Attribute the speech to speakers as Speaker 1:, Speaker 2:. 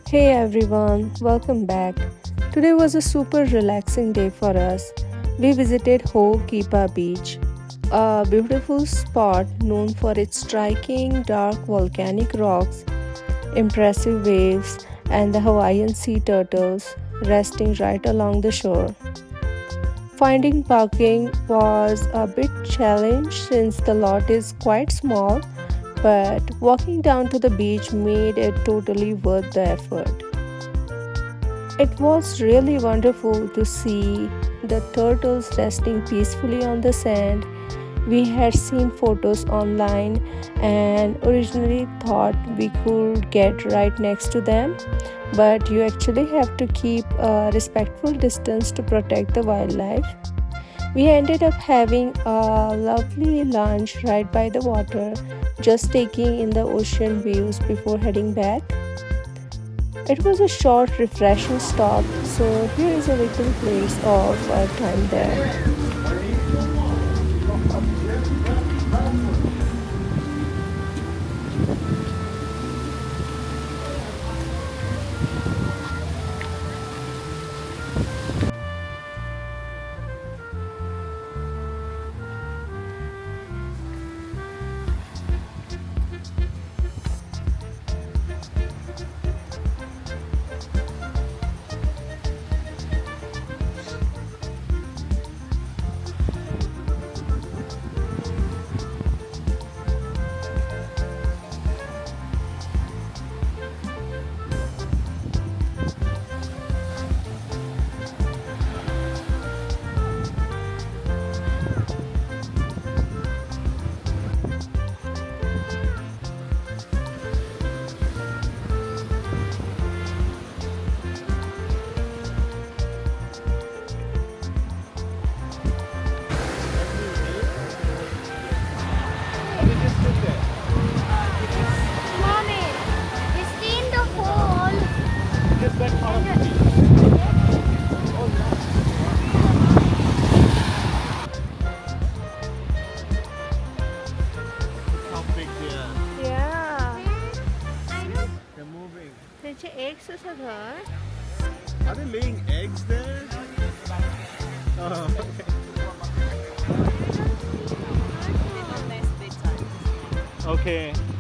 Speaker 1: Hey everyone, welcome back. Today was a super relaxing day for us. We visited Okipa Beach, a beautiful spot known for its striking dark volcanic rocks, impressive waves, and the Hawaiian sea turtles resting right along the shore. Finding parking was a bit challenge since the lot is quite small, but walking down to the beach made it totally worth the effort. It was really wonderful to see the turtles resting peacefully on the sand. We had seen photos online and originally thought we could get right next to them, but you actually have to keep a respectful distance to protect the wildlife. We ended up having a lovely lunch right by the water, just taking in the ocean views before heading back. It was a short, refreshing stop, so here is a little place of our time there.
Speaker 2: Mommy, we stay in the hole.
Speaker 3: How big they are.
Speaker 1: Yeah,
Speaker 2: I don't.
Speaker 3: They're moving.
Speaker 1: त्याचे eggs असं घर.
Speaker 3: Are they laying eggs there? Oh, okay. Okay.